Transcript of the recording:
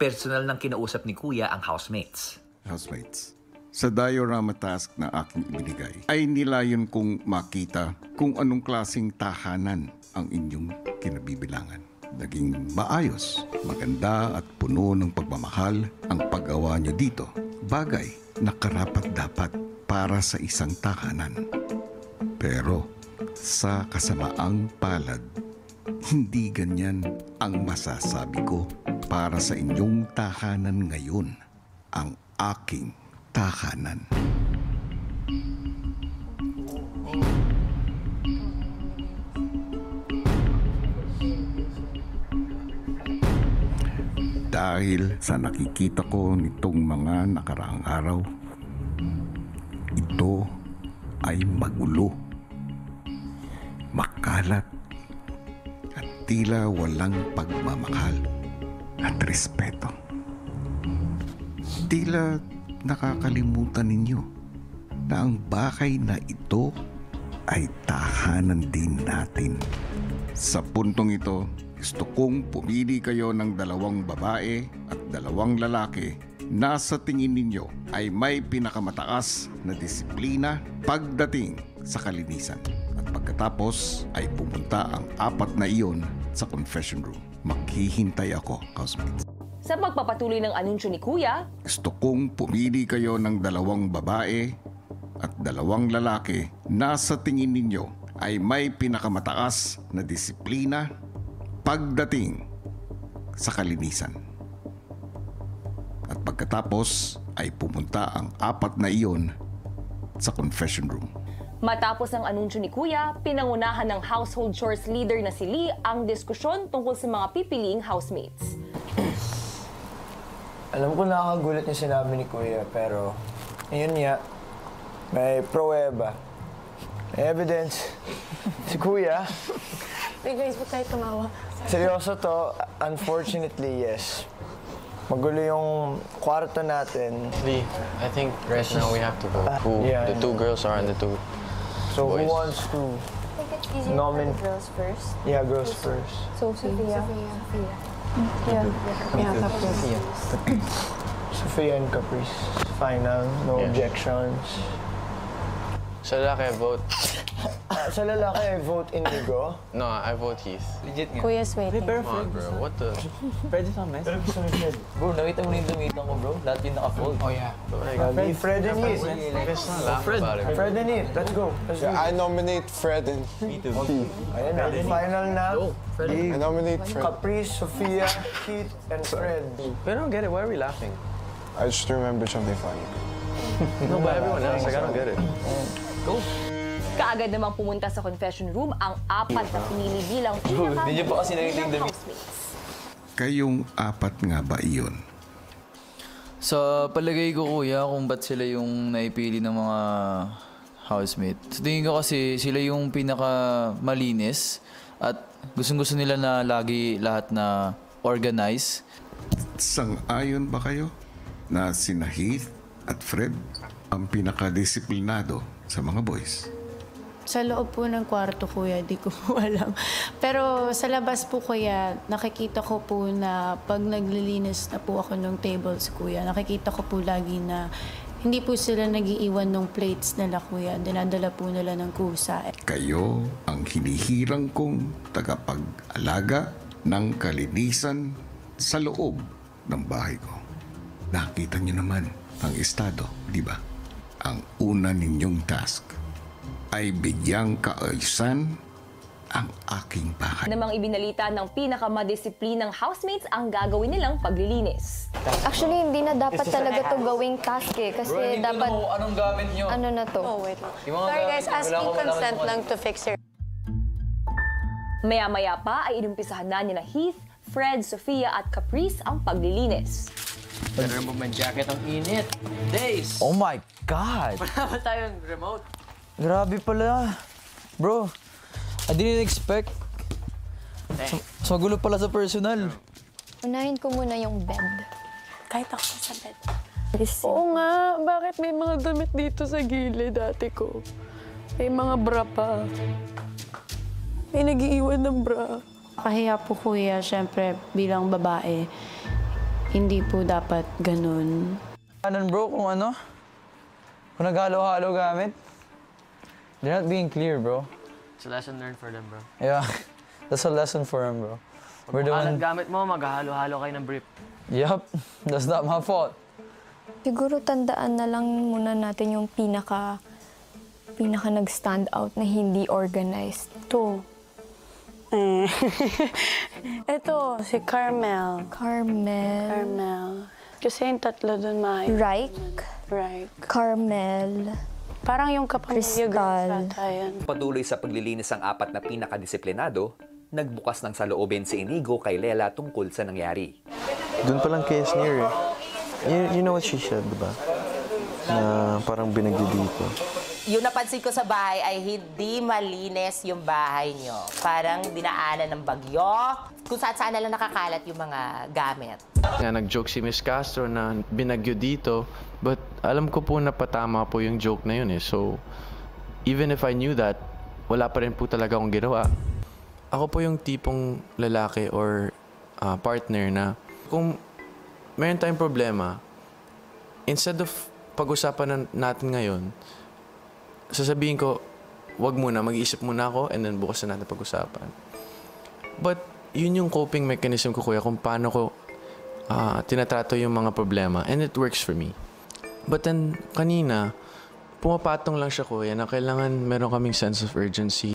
Personal nang kinausap ni Kuya ang housemates. Housemates, sa diorama task na aking ibinigay, ay nilayon kong makita kung anong klaseng tahanan ang inyong kinabibilangan. Naging maayos, maganda at puno ng pagmamahal ang paggawa niyo dito. Bagay na karapat-dapat para sa isang tahanan. Pero sa kasamaang palad, hindi ganyan ang masasabi ko para sa inyong tahanan ngayon, ang aking tahanan. Dahil sa nakikita ko nitong mga nakaraang araw, ito ay magulo, makalat, at tila walang pagmamahal at respeto. Tila nakakalimutan ninyo na ang bahay na ito ay tahanan din natin. Sa puntong ito, gusto kong pumili kayo ng 2 babae at 2 lalaki na sa tingin ninyo ay may pinakamataas na disiplina pagdating sa kalinisan. At pagkatapos ay pumunta ang 4 na iyon sa confession room. Maghihintay ako, housemates. Sa pagpapatuloy ng anunsyo ni Kuya, gusto kong pumili kayo ng 2 babae at 2 lalaki na sa tingin ninyo ay may pinakamataas na disiplina pagdating sa kalinisan. At pagkatapos ay pumunta ang 4 na iyon sa confession room. matapos ang anunsyo ni Kuya, pinangunahan ng household chores leader na si Lee ang diskusyon tungkol sa mga pipiliing housemates. Alam ko nakakagulat yung sinabi ni Kuya, pero yun nga, may pruweba. May evidence. Si Kuya. Hey guys, ba't tayo tumawa? Seryoso to, unfortunately, yes. Magulo yung kwarto natin. Lee, I think right now we have to vote who the 2 girls are and the 2 So boys. who wants to I think it's easier Nomin- for the girls first. Yeah, girls first. Sophia. Sophia and Caprice. Final, no Yeah. objections. Sa lalaki, I vote. Sa lalaki, I vote Indigo. No, I vote Heath. Legit nga. Kuya's waiting. Come on, bro. What the? Fred is on mess. Bro, nakita mo na yung dumitong ko, bro. Lahat yung naka-fold. Oh, yeah. Lagi Fred and Heath. Let's not laugh about it. Fred and Heath, let's go. Let's do it. I nominate Fred and Ayan na, final na. I nominate Fred. Caprice, Sophia, Heath, and Fred. I don't get it. Why are we laughing? I just remembered something funny. No, but everyone else, like, I don't get it. Go. Kaagad namang pumunta sa confession room ang 4 na pinili bilang Hindi niyo pa kasi narinig pinaka damit. housemates. Kayong 4 nga ba iyon? Sa palagay ko, Kuya, kung ba't sila yung naipili ng mga housemate. Sa tingin ko kasi sila yung pinakamalinis at gustong-gusto nila na lagi lahat na organize. Sang-ayon ba kayo na sina Heath at Fred ang pinakadisiplinado sa mga boys? Sa loob po ng kwarto, Kuya, di ko po alam. Pero sa labas po, Kuya, nakikita ko po na pag naglilinis na po ako ng tables, Kuya, nakikita ko po lagi na hindi po sila nagiiwan ng plates nila, Kuya. Dinadala po nila ng kusa. Kayo ang hinihirang kong tagapag-alaga ng kalinisan sa loob ng bahay ko. Nakita niyo naman ang estado, di ba? Ang una ninyong task ay bigyang kaayusan ang aking bahay. Namang ibinalita ng pinakamadisiplinang housemates ang gagawin nilang paglilinis. Actually, hindi na dapat talaga to gawing task eh. Kasi dapat, Anong gamit niyo? ano na to? Oh, wait lang. Yung mga Sorry gamit guys, niyo, asking wala akong consent malaman lang kung to fix your... Maya-maya pa ay inumpisahan na nila Heath, Fred, Sophia at Caprice ang paglilinis. Pero mo man jacket ang init. Days! Oh my God! Wala ba tayong remote? Grabe pala. Bro, I didn't expect. So gulo pala sa personal. Unahin ko muna yung bed. Kahit ako sa bed. Oo nga, bakit may mga damit dito sa gilid dati ko? May mga bra pa. May nag-iiwan ng bra. Kahiya po, Kuya, syempre bilang babae. hindi po dapat ganun. Anan bro, kung naghalo-halo gamit, they're not being clear, bro. It's a lesson learned for them, bro. Yeah, that's a lesson for them, bro. We're the one... gamit mo, maghahalo-halo kayo ng brief. Yup, that's not my fault. Siguro tandaan na lang muna natin yung pinaka nag-stand out na hindi organized. Ito, si Carmel. Carmel. Kasi yung tatlo doon Right. Carmel. Parang yung kapamilya Crystal. Patuloy sa paglilinis ang 4 na pinakadisiplinado, nagbukas ng saloobin si Inigo kay Lela tungkol sa nangyari. Doon pa lang kay Sneer eh. You know what she said, diba? Na parang binagyo dito. Yung napansin ko sa bahay ay hindi malinis yung bahay nyo. Parang dinaanan ng bagyo. Kung saan na lang nakakalat yung mga gamit. Nag-joke si Miss Castro na binagyo dito. But alam ko po na patama po yung joke na yun eh. So, even if I knew that, wala pa rin po talaga akong ginawa. Ako po yung tipong lalaki or partner na kung meron tayong problema, instead of pag-usapan natin ngayon, sasabihin ko, wag muna, mag-iisip muna ako, and then bukas na natin pag-usapan. But, yun yung coping mechanism ko, kuya, kung paano ko tinatrato yung mga problema. And it works for me. But then, kanina, pumapatong lang siya, kuya, na kailangan meron kaming sense of urgency.